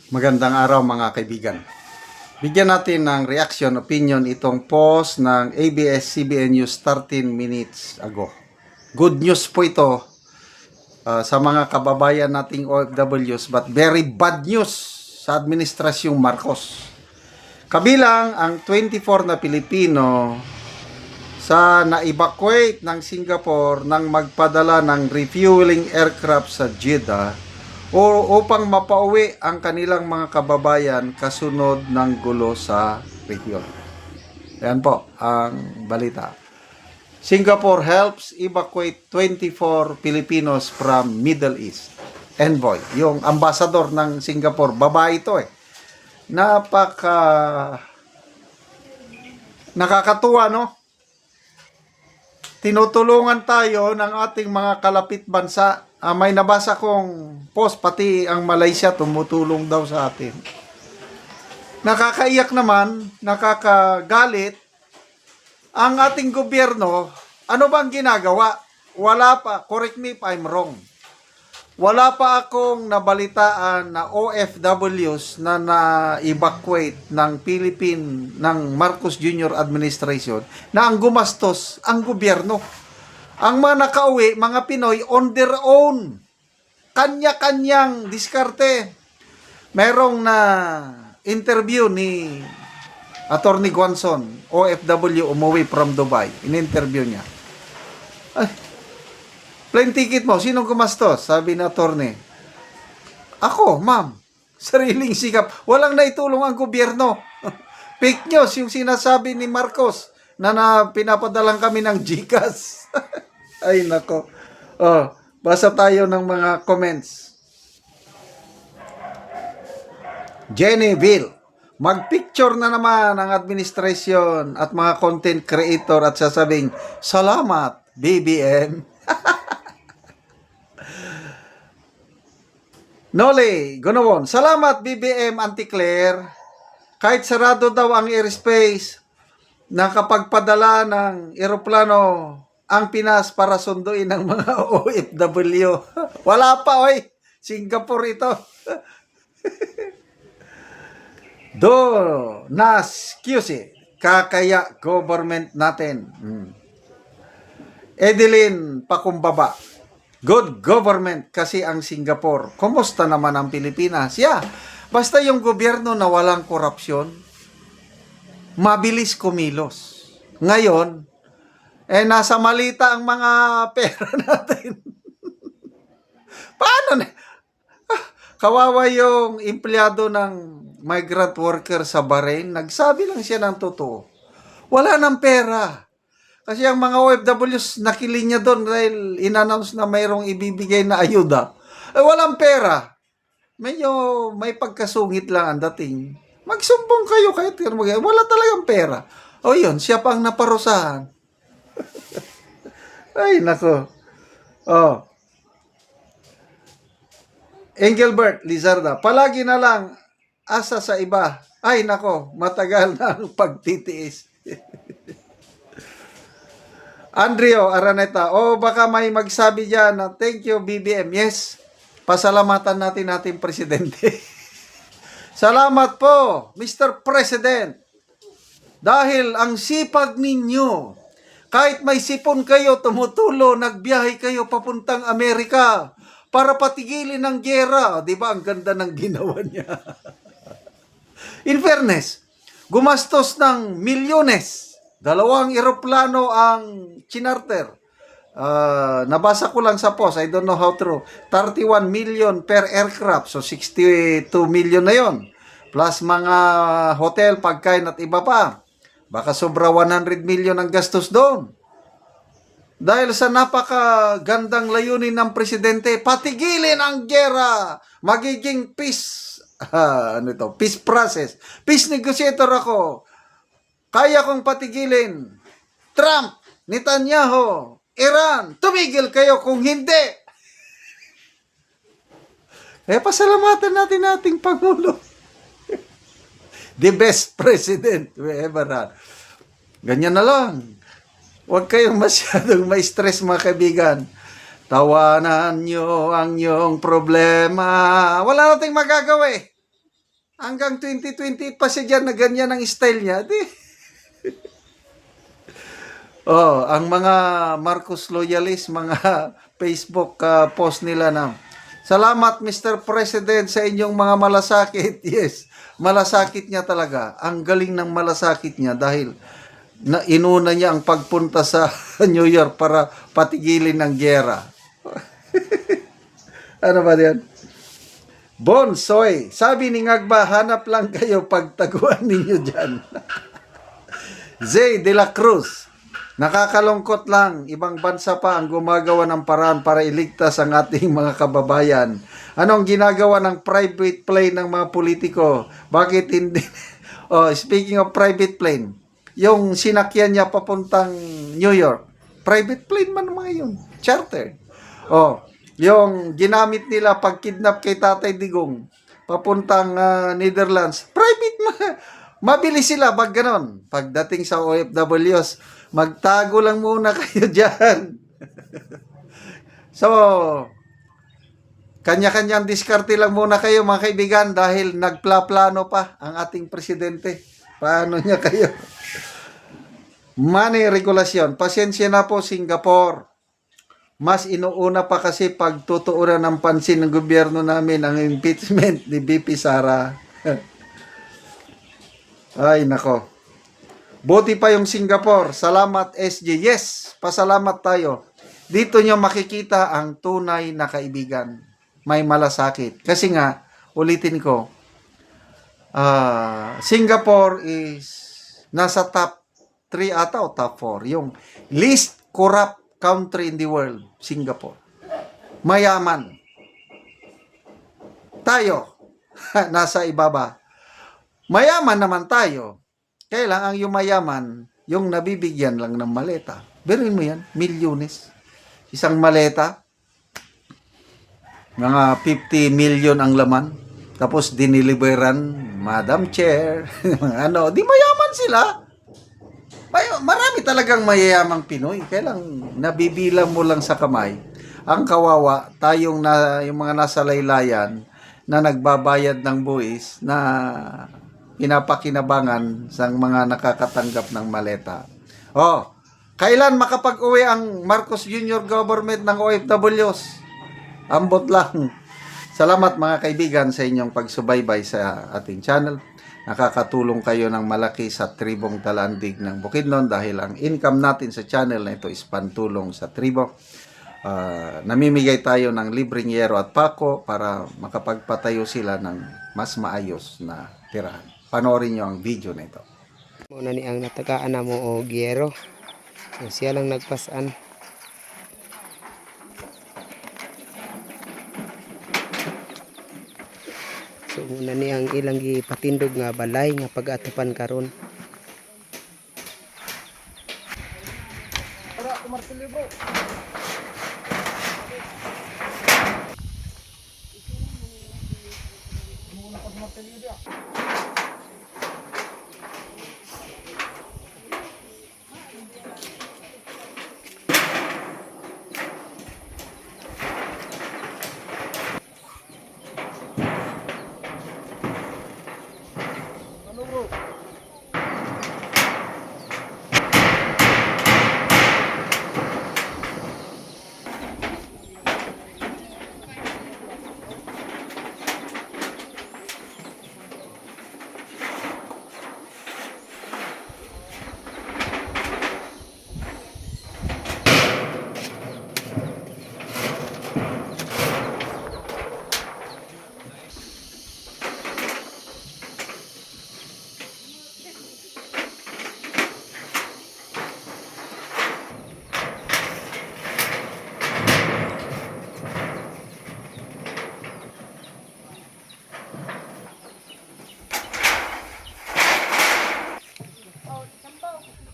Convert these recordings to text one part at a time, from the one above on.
Magandang araw mga kaibigan. Bigyan natin ng reaction, opinion itong post ng ABS-CBN News 13 minutes ago. Good news po ito sa mga kababayan nating OFWs, but very bad news sa administrasyong Marcos. Kabilang ang 24 na Pilipino sa na-evacuate ng Singapore nang magpadala ng refueling aircraft sa Jeddah upang mapauwi ang kanilang mga kababayan kasunod ng gulo sa rehiyon. Ayan po ang balita. Singapore helps evacuate 24 Filipinos from Middle East. Envoy, yung ambassador ng Singapore, babae ito eh. Nakakatuwa, no? Tinutulungan tayo ng ating mga kalapit bansa. May nabasa kong post, pati ang Malaysia tumutulong daw sa atin. Nakakaiyak naman, nakakagalit. Ang ating gobyerno, ano bang ginagawa? Wala pa, correct me if I'm wrong. Wala pa akong nabalitaan na OFWs na na-evacuate ng ng Marcos Jr. administration na ang gumastos ang gobyerno. Ang mga nakauwi, mga Pinoy, on their own. Kanya-kanyang diskarte. Merong na interview ni Attorney Guanzon, OFW, umuwi from Dubai. In-interview niya. Ay, plane ticket mo, sinong gumastos? Sabi ni Attorney. Ako, ma'am. Sariling sikap. Walang naitulong ang gobyerno. Fake news yung sinasabi ni Marcos na pinapadalang kami ng GCash. Ay, nako. Basa tayo ng mga comments. Jennyville, magpicture na naman ang administration at mga content creator at sasabing, salamat, BBM. Nole, Gunawon, salamat, BBM, Auntie Claire. Kahit sarado daw ang airspace, nakapagpadala ng eroplano ang Pinas para sunduin ng mga OFW. Wala pa, oy. Singapore ito. Nas QC, kakaya government natin. Edeline Pakumbaba, good government kasi ang Singapore. Kumusta naman ang Pilipinas? Basta yung gobyerno na walang korupsyon, mabilis kumilos. Ngayon, nasa malita ang mga pera natin. Paano na? Kawawa yung empleyado ng migrant worker sa Bahrain. Nagsabi lang siya ng totoo. Wala ng pera. Kasi ang mga OFWs nakilinya doon dahil in-announce na mayroong ibibigay na ayuda. Walang pera. Medyo may pagkasungit lang ang dating. Magsumbong kayo kahit wala talagang pera. O yun, siya pang naparusahan. Ay, nako. Engelbert Lizarda, palagi na lang asa sa iba. Ay, nako, matagal na ang pagtitiis. Andrio Araneta, baka may magsabi dyan na thank you, BBM. Yes, pasalamatan natin ating presidente. Salamat po, Mr. President. Dahil ang sipag ninyo, kahit may sipon kayo, tumutulo, nagbiyahe kayo papuntang Amerika para patigilin ang gyera. Di ba? Ang ganda ng ginawa niya. In fairness, gumastos ng milyones. 2 eroplano ang chinarter. Nabasa ko lang sa post, I don't know how true. 31 million per aircraft. So 62 million na yon. Plus mga hotel, pagkain at iba pa. Baka sobra 100 million ang gastos doon. Dahil sa napakagandang layunin ng presidente, patigilin ang gyera. Magiging peace, peace process. Peace negotiator ako. Kaya kong patigilin. Trump, Netanyahu, Iran, tumigil kayo kung hindi. Pasalamatan natin ating Pangulo. The best president we ever had. Ganyan na lang. Huwag kayong masyadong may stress, mga kaibigan. Tawanan nyo ang inyong problema. Wala nating magagawa eh. Hanggang 2028 pa siya dyan na ganyan ang style niya. Di. Oh, ang mga Marcos loyalist, mga Facebook post nila na, salamat Mr. President sa inyong mga malasakit. Yes, malasakit niya talaga. Ang galing ng malasakit niya dahil na inuna niya ang pagpunta sa New York para patigilin ng gyera. Ano ba yan? Bonsoy, sabi ni Ngagba, hanap lang kayo pagtaguan ninyo dyan. Zay de la Cruz, nakakalungkot lang, ibang bansa pa ang gumagawa ng paraan para iligtas ang ating mga kababayan. Anong ginagawa ng private plane ng mga politiko? Bakit hindi? Oh, speaking of private plane, yung sinakyan niya papuntang New York, private plane man mga yun, charter. Oh, yung ginamit nila pag kidnap kay Tatay Digong papuntang Netherlands, private mabilis sila pag ganon. Pagdating sa OFWs, magtago lang muna kayo dyan. So, kanya-kanyang diskarte lang muna kayo mga kaibigan dahil nagplaplano pa ang ating presidente. Paano niya kayo? Money regulation. Pasensya na po Singapore. Mas inuuna pa kasi pagtutuunan ng pansin ng gobyerno namin ang impeachment ni BP Sara. Ay, nako. Buti pa yung Singapore. Salamat SG. Yes, pasalamat tayo. Dito nyo makikita ang tunay na kaibigan. May malasakit. Kasi nga, ulitin ko, Singapore is nasa top 3 ata o top 4. Yung least corrupt country in the world, Singapore. Mayaman. Tayo, nasa ibaba. Mayaman naman tayo. Kaya lang ang yung mayaman, yung nabibigyan lang ng maleta. Beruin mo yan, milyones. Isang maleta, mga 50 million ang laman. Tapos diniliberan, Madam Chair, mga ano, di mayaman sila. Marami talagang mayayamang Pinoy. Kaya lang, nabibilang mo lang sa kamay. Ang kawawa, tayong yung mga nasa laylayan na nagbabayad ng buwis na pinapakinabangan sa mga nakakatanggap ng maleta. Oh, kailan makapag-uwi ang Marcos Jr. government ng OFWs? Ambot lang. Salamat mga kaibigan sa inyong pagsubaybay sa ating channel. Nakakatulong kayo ng malaki sa tribong Talandig ng Bukidnon dahil ang income natin sa channel na ito is pantulong sa tribo. Namimigay tayo ng libreng yero at pako para makapagpatayo sila ng mas maayos na tirahan. Panoorin nyo ang video na ito. Muna ni ang natagaan na mo o gyero. So, siya lang nagpasan. So muna ni ang ilang gipatindog nga balay nga pag-atupan karon.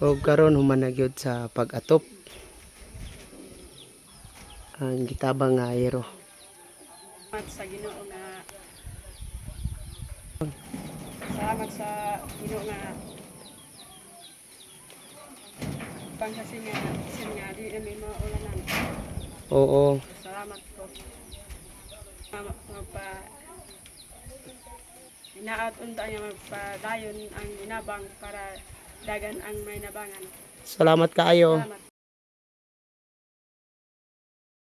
O karon human na gyud sa pag-atop ang gitabang nga ayero. Sa Ginoo nga salamat sa Ginoo nga panghasin nga di na may mga ulanan. Oo. Salamat po. Magpa Inaat unta nga magpadayon ang inabang para dagan ang may nabangan. Salamat kaayo. Salamat.